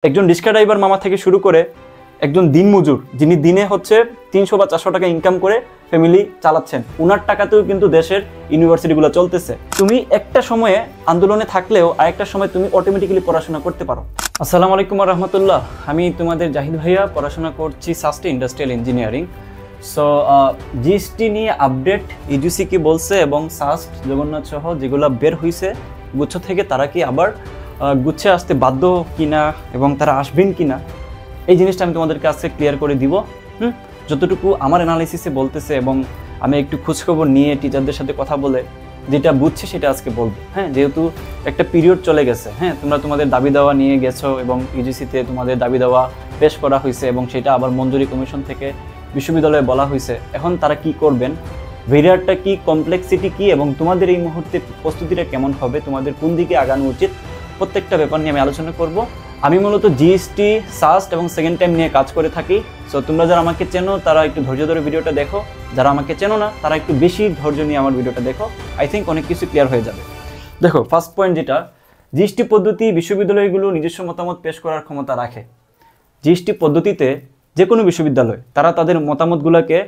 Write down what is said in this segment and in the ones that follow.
একজন রিক্সা ড্রাইভার মামা থেকে শুরু করে একজন দিনমজুর যিনি দিনে হচ্ছে 300 বা 400 টাকা ইনকাম করে ফ্যামিলি চালাচ্ছেন, ওনার টাকাতেও কিন্তু দেশের ইউনিভার্সিটিগুলো চলতেছে। তুমি একটা সময়ে আন্দোলনে থাকলেও আরেকটা সময় তুমি অটোমেটিক্যালি পড়াশোনা করতে পারো। আসসালামু আলাইকুম ওয়া রাহমাতুল্লাহ। আমি তোমাদের জাহিদ ভাইয়া, পড়াশোনা করছি সাস্টে ইন্ডাস্ট্রিয়াল ইঞ্জিনিয়ারিং। সো জিএসটি নিয়ে আপডেট ইউজিসি কি বলছে এবং সাস্ট জগন্নাথ সহ যেগুলো বের হয়েছে গুচ্ছ থেকে, তারা কি আবার গুচ্ছে আসতে বাধ্য কিনা এবং তারা আসবেন কিনা, এই জিনিসটা আমি তোমাদেরকে আজকে ক্লিয়ার করে দিব। যতটুকু আমার অ্যানালাইসিসে বলতেছে এবং আমি একটু খোঁজখবর নিয়ে টিচারদের সাথে কথা বলে যেটা বুঝছি সেটা আজকে বলবো। যেহেতু একটা পিরিয়ড চলে গেছে, তোমরা তোমাদের দাবি দেওয়া নিয়ে গেছো এবং ইউজিসিতে তোমাদের দাবি দেওয়া পেশ করা হয়েছে এবং সেটা আবার মঞ্জুরি কমিশন থেকে বিশ্ববিদ্যালয়ে বলা হয়েছে। এখন তারা কি করবেন, ভেরিয়ারটা কি, কমপ্লেক্সিটি কি এবং তোমাদের এই মুহূর্তে প্রস্তুতিটা কেমন হবে, তোমাদের কোন দিকে আগানো উচিত, প্রত্যেকটা ব্যাপার নিয়ে আমি আলোচনা করব। আমি মূলত জিএসটি, সাস্ট এবং সেকেন্ড টাইম নিয়ে কাজ করে থাকি। সো তোমরা যারা আমাকে চেনো তারা একটু ধৈর্য ধরে ভিডিওটা দেখো, যারা আমাকে চেনো না তারা একটু বেশি ধৈর্য নিয়ে আমার ভিডিওটা দেখো। আই থিঙ্ক অনেক কিছু ক্লিয়ার হয়ে যাবে। দেখো, ফার্স্ট পয়েন্ট যেটা, জিএসটি পদ্ধতি বিশ্ববিদ্যালয়গুলো নিজস্ব মতামত পেশ করার ক্ষমতা রাখে। জিএসটি পদ্ধতিতে যে কোনো বিশ্ববিদ্যালয় তারা তাদের মতামতগুলোকে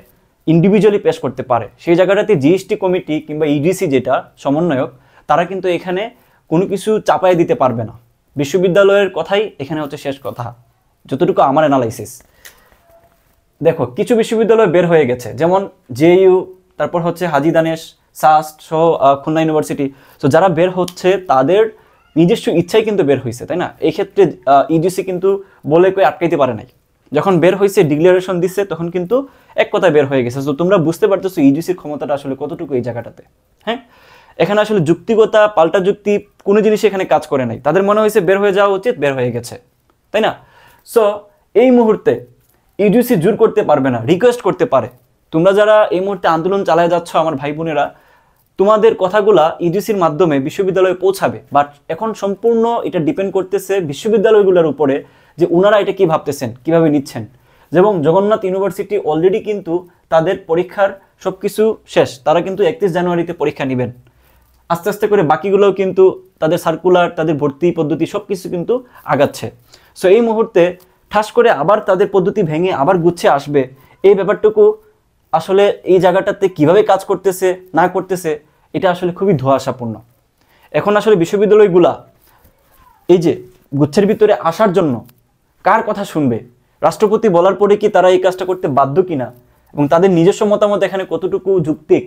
ইন্ডিভিজুয়ালি পেশ করতে পারে। সেই জায়গাটাতে জিএসটি কমিটি কিংবা ইউজিসি যেটা সমন্বয়ক, তারা কিন্তু এখানে কোনো কিছু চাপায় দিতে পারবে না। বিশ্ববিদ্যালয়ের কথাই এখানে হচ্ছে শেষ কথা, যতটুকু আমার অ্যানালাইসিস। দেখো, কিছু বিশ্ববিদ্যালয় বের হয়ে গেছে, যেমন জেইউ, তারপর হচ্ছে হাজী দানেশ, সাস্ট সহ খুলনা ইউনিভার্সিটি। তো যারা বের হচ্ছে তাদের নিজস্ব ইচ্ছাই কিন্তু বের হয়েছে, তাই না? এই ক্ষেত্রে ইউজিসি কিন্তু বলে কই আটকাইতে পারে নাই। যখন বের হয়েছে, ডিক্লারেশন দিচ্ছে, তখন কিন্তু এক কথায় বের হয়ে গেছে। তো তোমরা বুঝতে পারতেছো ইউজিসির ক্ষমতাটা আসলে কতটুকু এই জায়গাটাতে। এখানে আসলে যুক্তিগতা, পাল্টা যুক্তি কোনো জিনিস এখানে কাজ করে নাই। তাদের মনে হয়েছে বের হয়ে যাওয়া উচিত, বের হয়ে গেছে, তাই না? সো এই মুহূর্তে ইউজিসি জোর করতে পারবে না, রিকোয়েস্ট করতে পারে। তোমরা যারা এই মুহূর্তে আন্দোলন চালায় যাচ্ছ আমার ভাই বোনেরা, তোমাদের কথাগুলা ইউজিসির মাধ্যমে বিশ্ববিদ্যালয়ে পৌঁছাবে। বাট এখন সম্পূর্ণ এটা ডিপেন্ড করতেছে বিশ্ববিদ্যালয়গুলোর উপরে যে ওনারা এটা কি ভাবতেছেন, কিভাবে নিচ্ছেন। যেমন জগন্নাথ ইউনিভার্সিটি অলরেডি কিন্তু তাদের পরীক্ষার সব কিছু শেষ, তারা কিন্তু 31 জানুয়ারিতে পরীক্ষা নেবেন। আস্তে আস্তে করে বাকিগুলোও কিন্তু তাদের সার্কুলার, তাদের ভর্তি পদ্ধতি সব কিছু কিন্তু আগাচ্ছে। সো এই মুহূর্তে ঠাস করে আবার তাদের পদ্ধতি ভেঙে আবার গুচ্ছে আসবে, এই ব্যাপারটুকু আসলে এই জায়গাটাতে কিভাবে কাজ করতেছে না করতেছে এটা আসলে খুবই ধোঁয়াশাপূর্ণ। এখন আসলে বিশ্ববিদ্যালয়গুলা এই যে গুচ্ছের ভিতরে আসার জন্য কার কথা শুনবে, রাষ্ট্রপতি বলার পরে কি তারা এই কাজটা করতে বাধ্য কিনা এবং তাদের নিজস্ব মতামত এখানে কতটুকু যৌক্তিক,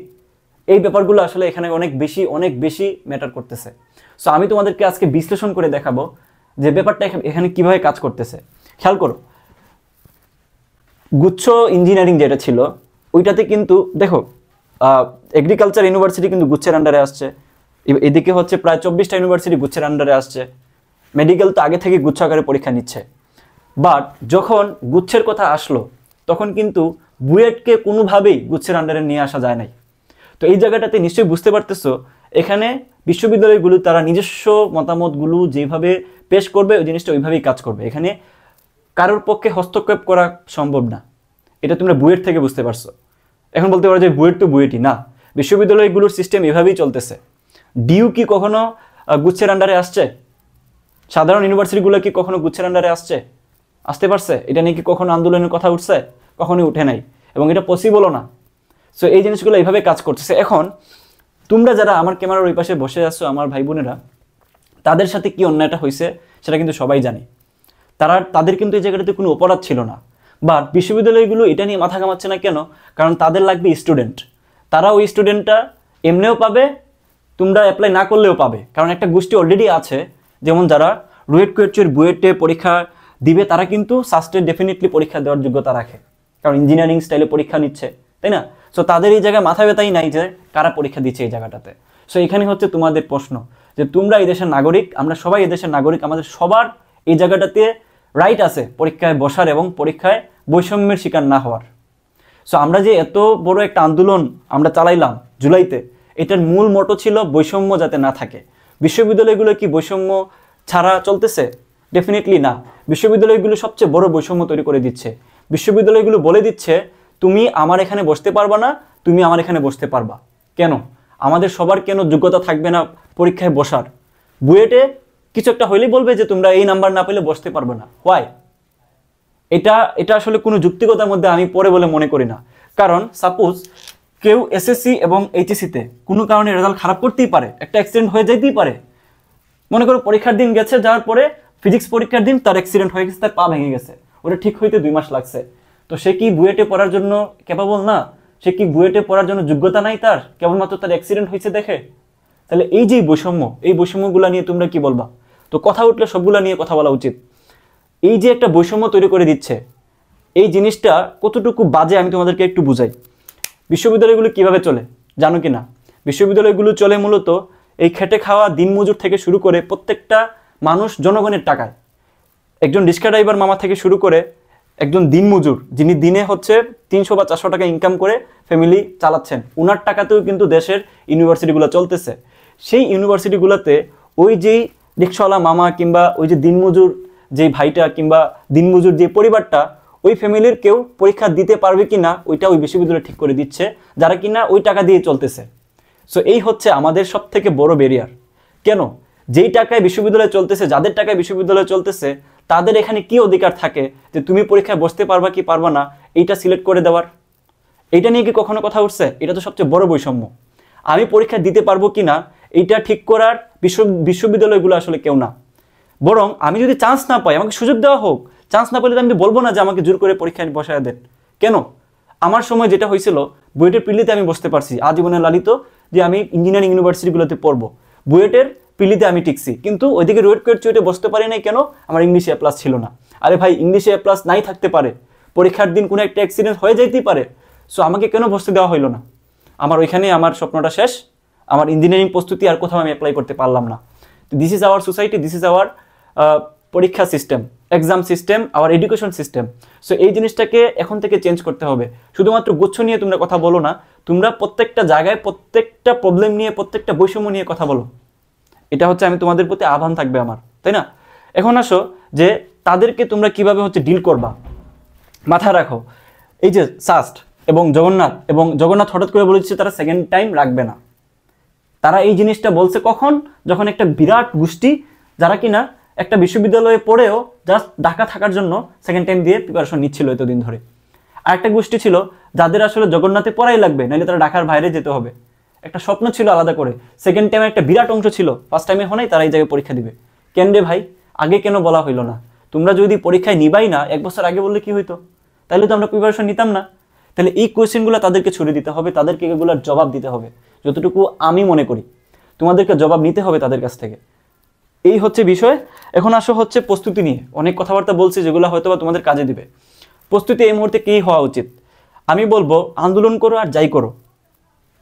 এই ব্যাপারগুলো আসলে এখানে অনেক বেশি ম্যাটার করতেছে। সো আমি তোমাদেরকে আজকে বিশ্লেষণ করে দেখাবো যে ব্যাপারটা এখানে কিভাবে কাজ করতেছে। খেয়াল করো, গুচ্ছ ইঞ্জিনিয়ারিং যেটা ছিল ওইটাতে কিন্তু দেখো এগ্রিকালচার ইউনিভার্সিটি কিন্তু গুচ্ছের আন্ডারে আসছে, এদিকে হচ্ছে প্রায় 24টা ইউনিভার্সিটি গুচ্ছের আন্ডারে আসছে। মেডিকেল তো আগে থেকে গুচ্ছ আকারে পরীক্ষা নিচ্ছে। বাট যখন গুচ্ছের কথা আসলো তখন কিন্তু বুয়েটকে কোনোভাবেই গুচ্ছের আন্ডারে নিয়ে আসা যায় নাই। তো এই জায়গাটাতে নিশ্চয়ই বুঝতে পারতেছো এখানে বিশ্ববিদ্যালয়গুলো তারা নিজস্ব মতামতগুলো যেভাবে পেশ করবে ওই জিনিসটা ওইভাবেই কাজ করবে। এখানে কারোর পক্ষে হস্তক্ষেপ করা সম্ভব না, এটা তোমরা বুয়েট থেকে বুঝতে পারছো। এখন বলতে পারো যে বুয়েট তো বুয়েটই না, বিশ্ববিদ্যালয়গুলোর সিস্টেম এভাবেই চলতেছে। ডিইউ কি কখনো গুচ্ছের আন্ডারে আসছে? সাধারণ ইউনিভার্সিটিগুলো কি কখনো গুচ্ছের আন্ডারে আসতে পারছে? এটা নিয়ে কি কখনো আন্দোলনের কথা উঠছে? কখনোই উঠে নাই এবং এটা পসিবলও না। সো এই জিনিসগুলো এইভাবে কাজ করতেছে। এখন তোমরা যারা আমার ক্যামেরার ওই পাশে বসে আসছো আমার ভাই বোনেরা, তাদের সাথে কি অন্যায়টা হয়েছে সেটা কিন্তু সবাই জানে। তাদের কিন্তু এই জায়গাটাতে কোনো অপরাধ ছিল না। বাট বিশ্ববিদ্যালয়গুলো এটা নিয়ে মাথা ঘামাচ্ছে না কেন? কারণ তাদের লাগবে স্টুডেন্ট। তারা ওই স্টুডেন্টটা এমনিও পাবে, তোমরা অ্যাপ্লাই না করলেও পাবে। কারণ একটা গোষ্ঠী অলরেডি আছে, যেমন যারা রুয়েট কুয়েটের বুয়েটে পরীক্ষা দিবে তারা কিন্তু সাস্টে ডেফিনেটলি পরীক্ষা দেওয়ার যোগ্যতা রাখে, কারণ ইঞ্জিনিয়ারিং স্টাইলে পরীক্ষা নিচ্ছে, তাই না? সো তাদের এই জায়গায় মাথা ব্যথাই নাই যে কারা পরীক্ষা দিচ্ছে এই জায়গাটাতে। সো এখানে হচ্ছে তোমাদের প্রশ্ন যে তোমরা এই দেশের নাগরিক, আমরা সবাই এই দেশের নাগরিক, আমাদের সবার এই জায়গাটাতে রাইট আছে পরীক্ষায় বসার এবং পরীক্ষায় বৈষম্যের শিকার না হওয়ার। সো আমরা যে এত বড় একটা আন্দোলন আমরা চালাইলাম জুলাইতে, এটার মূল মোটো ছিল বৈষম্য যাতে না থাকে। বিশ্ববিদ্যালয়গুলো কি বৈষম্য ছাড়া চলতেছে? ডেফিনেটলি না। বিশ্ববিদ্যালয়গুলো সবচেয়ে বড় বৈষম্য তৈরি করে দিচ্ছে। বিশ্ববিদ্যালয়গুলো বলে দিচ্ছে তুমি আমার এখানে বসতে পারবা না, তুমি আমার এখানে বসতে পারবা। কেন? আমাদের সবার কেন যোগ্যতা থাকবে না পরীক্ষায় বসার? বুয়েটে কিছু একটা হইলেই বলবে যে তোমরা এই নাম্বার না পেলে বসতে পারবে না। হোয়াই? এটা এটা আসলে কোনো যুক্তিকতার মধ্যে আমি পড়ে বলে মনে করি না। কারণ সাপোজ কেউ এসএসসি এবং এইচএসসিতে কোনো কারণে রেজাল্ট খারাপ করতেই পারে, একটা অ্যাক্সিডেন্ট হয়ে যেতেই পারে। মনে করো পরীক্ষার দিন গেছে, যাওয়ার পরে ফিজিক্স পরীক্ষার দিন তার অ্যাক্সিডেন্ট হয়ে গেছে, তার পা ভেঙে গেছে, ওটা ঠিক হইতে 2 মাস লাগছে। তো সে কি বুয়েটে পড়ার জন্য ক্যাপাবল না? সে কি বুয়েটে পড়ার জন্য যোগ্যতা নাই তার, কেবলমাত্র তার অ্যাক্সিডেন্ট হয়েছে দেখে? তাহলে এই যে বৈষম্য, এই বৈষম্যগুলো নিয়ে তোমরা কি বলবা? তো কথা উঠলে সবগুলা নিয়ে কথা বলা উচিত। এই যে একটা বৈষম্য তৈরি করে দিচ্ছে, এই জিনিসটা কতটুকু বাজে আমি তোমাদেরকে একটু বুঝাই। বিশ্ববিদ্যালয়গুলো কিভাবে চলে জানো কি না? বিশ্ববিদ্যালয়গুলো চলে মূলত এই খেটে খাওয়া দিনমজুর থেকে শুরু করে প্রত্যেকটা মানুষ জনগণের টাকায়। একজন রিক্সা ড্রাইভার মামা থেকে শুরু করে একজন দিনমজুর, যিনি দিনে হচ্ছে 300 বা 400 টাকা ইনকাম করে ফ্যামিলি চালাচ্ছেন, উনার টাকাতেও কিন্তু দেশের ইউনিভার্সিটিগুলো চলতেছে। সেই ইউনিভার্সিটিগুলোতে ওই যেই রিক্সাওয়ালা মামা কিংবা ওই যে দিনমজুর যে ভাইটা কিংবা দিনমজুর যে পরিবারটা, ওই ফ্যামিলির কেউ পরীক্ষা দিতে পারবে কিনা ওইটা ওই বিশ্ববিদ্যালয় ঠিক করে দিচ্ছে, যারা কিনা ওই টাকা দিয়ে চলতেছে। সো এই হচ্ছে আমাদের সব থেকে বড় ব্যারিয়ার। কেন? যেই টাকায় বিশ্ববিদ্যালয় চলতেছে, যাদের টাকায় বিশ্ববিদ্যালয় চলতেছে, তাদের এখানে কি অধিকার থাকে যে তুমি পরীক্ষায় বসতে পারবা কি পারবা না এইটা সিলেক্ট করে দেওয়ার? এইটা নিয়ে কি কখনো কথা উঠছে? এটা তো সবচেয়ে বড় বৈষম্য। আমি পরীক্ষা দিতে পারবো কিনা এইটা ঠিক করার বিশ্ববিদ্যালয়গুলো আসলে কেউ না। বরং আমি যদি চান্স না পাই, আমাকে সুযোগ দেওয়া হোক। চান্স না পেলে তো আমি বলবো না যে আমাকে জোর করে পরীক্ষায় বসায় দেন। কেন? আমার সময় যেটা হয়েছিল, বুয়েটের পিলিতে আমি বসতে পারছি, আজীবনের লালিত যে আমি ইঞ্জিনিয়ারিং ইউনিভার্সিটিগুলোতে পড়বো, বুয়েটের পিলিতে আমি টিকছি। কিন্তু ওইদিকে রোড কোয়েট চুয়েটে বসতে পারি নাই কেন? আমার ইংলিশে এ প্লাস ছিল না। আরে ভাই, ইংলিশে এ প্লাস নাই থাকতে পারে, পরীক্ষার দিন কোনো একটা অ্যাক্সিডেন্ট হয়ে যাইতেই পারে। সো আমাকে কেন বসতে দেওয়া হইলো না? আমার ওইখানে আমার স্বপ্নটা শেষ, আমার ইঞ্জিনিয়ারিং প্রস্তুতি আর কোথাও আমি অ্যাপ্লাই করতে পারলাম না। This is our society, this is our পরীক্ষা system, exam system, our education system. So এই জিনিসটাকে এখন থেকে চেঞ্জ করতে হবে। শুধুমাত্র গুচ্ছ নিয়ে তোমরা কথা বলো না, তোমরা প্রত্যেকটা জায়গায় প্রত্যেকটা প্রবলেম নিয়ে, প্রত্যেকটা বৈষম্য নিয়ে কথা বলো। এটা হচ্ছে আমি তোমাদের প্রতি আহ্বান থাকবে আমার, তাই না? এখন আসো যে তাদেরকে তোমরা কিভাবে হচ্ছে ডিল করবা। মাথায় রাখো, এই যে সাস্ট এবং জগন্নাথ হঠাৎ করে বলেছে তারা সেকেন্ড টাইম রাখবে না। তারা এই জিনিসটা বলছে কখন? যখন একটা বিরাট গোষ্ঠী, যারা কিনা একটা বিশ্ববিদ্যালয়ে পড়েও জাস্ট ঢাকা থাকার জন্য সেকেন্ড টাইম দিয়ে প্রিপারেশন নিচ্ছিল এতদিন ধরে। আর একটা গোষ্ঠী ছিল যাদের আসলে জগন্নাথে পড়াই লাগবে, নাহলে তারা ঢাকার বাইরে যেতে হবে। একটা স্বপ্ন ছিল আলাদা করে। সেকেন্ড টাইমে একটা বিরাট অংশ ছিল, ফার্স্ট টাইমে হনাই তারা এই জায়গায় পরীক্ষা দিবে। কেন রে ভাই, আগে কেন বলা হইলো না? তোমরা যদি পরীক্ষায় নিবাই না, 1 বছর আগে বললে কি হইতো? তাহলে তো আমরা প্রিপারেশন নিতাম না। তাহলে এই কোয়েশ্চেনগুলো তাদেরকে ছড়িয়ে দিতে হবে, তাদেরকে এগুলোর জবাব দিতে হবে। যতটুকু আমি মনে করি তোমাদেরকে জবাব নিতে হবে তাদের কাছ থেকে। এই হচ্ছে বিষয়। এখন আসো হচ্ছে প্রস্তুতি নিয়ে। অনেক কথাবার্তা বলছি যেগুলো হয়তো বা তোমাদের কাজে দিবে। প্রস্তুতি এই মুহূর্তে কী হওয়া উচিত? আমি বলবো আন্দোলন করো আর যাই করো,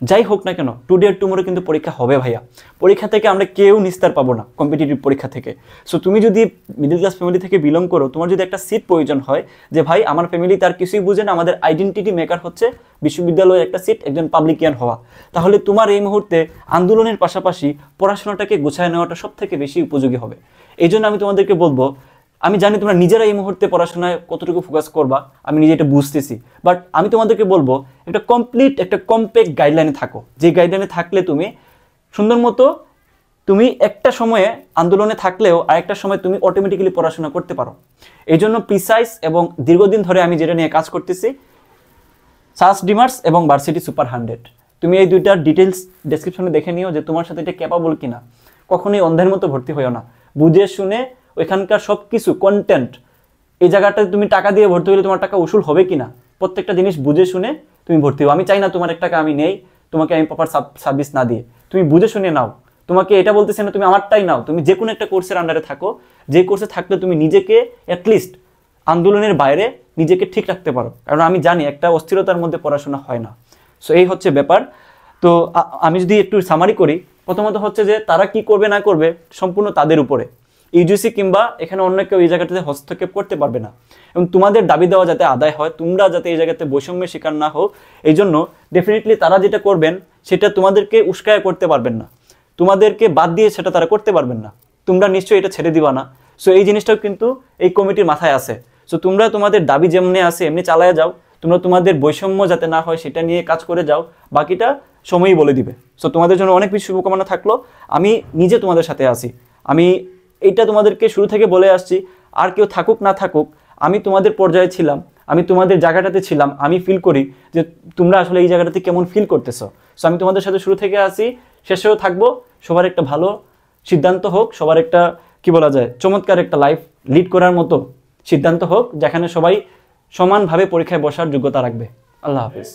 যাই হোক না কেন, টুডে আর টুমোরো কিন্তু পরীক্ষা হবে ভাইয়া। পরীক্ষা থেকে আমরা কেউ নিস্তার পাবো না, কম্পিটিটিভ পরীক্ষা থেকে। সো তুমি যদি মিডল ক্লাস ফ্যামিলি থেকে বিলং করো, তোমার যদি একটা সিট প্রয়োজন হয় যে ভাই আমার ফ্যামিলি তার কিছুই বুঝে না, আমাদের আইডেন্টিটি মেকার হচ্ছে বিশ্ববিদ্যালয়ের একটা সিট, একজন পাবলিকিয়ান হওয়া, তাহলে তোমার এই মুহূর্তে আন্দোলনের পাশাপাশি পড়াশোনাটাকে গোছায় নেওয়াটা সব থেকে বেশি উপযোগী হবে। এই জন্য আমি তোমাদেরকে বলবো, আমি জানি তোমরা নিজেরা এই মুহূর্তে পড়াশোনায় কতটুকু ফোকাস করবা, আমি নিজে এটা বুঝতেছি, বাট আমি তোমাদেরকে বলবো একটা কমপ্লিট, একটা কমপ্যাক্ট গাইডলাইনে থাকো। যে গাইডলাইনে থাকলে তুমি সুন্দর মতো, তুমি একটা সময়ে আন্দোলনে থাকলেও আরেকটা সময় তুমি অটোমেটিক্যালি পড়াশোনা করতে পারো। এই জন্য প্রিসাইজ এবং দীর্ঘদিন ধরে আমি যেটা নিয়ে কাজ করতেছি, সাস ডিমার্স এবং ভার্সিটি সুপার 100, তুমি এই দুইটার ডিটেলস ডেসক্রিপশনে দেখে নিও যে তোমার সাথে এটা ক্যাপাবল কিনা। কখনোই অন্ধের মতো ভর্তি হইও না, বুঝে শুনে ওইখানকার সব কিছু কন্টেন্ট, এই জায়গাটায় তুমি টাকা দিয়ে ভর্তি হলে তোমার টাকা উসুল হবে কিনা, প্রত্যেকটা জিনিস বুঝে শুনে তুমি ভর্তি হও। আমি চাই না তোমার টাকা আমি নেই, তোমাকে আমি প্রপার সার্ভিস না দিয়ে, তুমি বুঝে শুনে নাও। তোমাকে এটা বলতেছে না তুমি আমারটাই নাও, তুমি যে কোনো একটা কোর্সের আন্ডারে থাকো, যে কোর্সে থাকলে তুমি নিজেকে অ্যাটলিস্ট আন্দোলনের বাইরে নিজেকে ঠিক রাখতে পারো। কারণ আমি জানি একটা অস্থিরতার মধ্যে পড়াশোনা হয় না। সো এই হচ্ছে ব্যাপার। তো আমি যদি একটু সামারি করি, প্রথমত হচ্ছে যে তারা কি করবে না করবে সম্পূর্ণ তাদের উপরে। ইউজিসি কিংবা এখানে অন্য কেউ এই জায়গাটাতে হস্তক্ষেপ করতে পারবে না। এবং তোমাদের দাবি দেওয়া যাতে আদায় হয়, তোমরা যাতে এই জায়গাতে বৈষম্যের শিকার না হও, এই জন্য ডেফিনেটলি তারা যেটা করবেন সেটা তোমাদেরকে উস্কায়া করতে পারবেন না, তোমাদেরকে বাদ দিয়ে সেটা তারা করতে পারবেন না। তোমরা নিশ্চয়ই এটা ছেড়ে দিবা না। সো এই জিনিসটাও কিন্তু এই কমিটির মাথায় আছে। সো তোমরা তোমাদের দাবি যেমনি আছে এমনি চালায়া যাও, তোমরা তোমাদের বৈষম্য যাতে না হয় সেটা নিয়ে কাজ করে যাও, বাকিটা সময়ই বলে দিবে। সো তোমাদের জন্য অনেক বেশি শুভকামনা থাকলো। আমি নিজে তোমাদের সাথে আছি। আমি এইটা তোমাদেরকে শুরু থেকে বলে আসছি। আর কেউ থাকুক না থাকুক, আমি তোমাদের পর্যায়ে ছিলাম, আমি তোমাদের জায়গাটাতে ছিলাম, আমি ফিল করি যে তোমরা আসলে এই জায়গাটাতে কেমন ফিল করতেছো। সো আমি তোমাদের সাথে শুরু থেকে আসি, শেষেও থাকবো। সবার একটা ভালো সিদ্ধান্ত হোক, সবার একটা কি বলা যায় চমৎকার একটা লাইফ লিড করার মতো সিদ্ধান্ত হোক, যেখানে সবাই সমানভাবে পরীক্ষায় বসার যোগ্যতা রাখবে। আল্লাহ হাফিজ।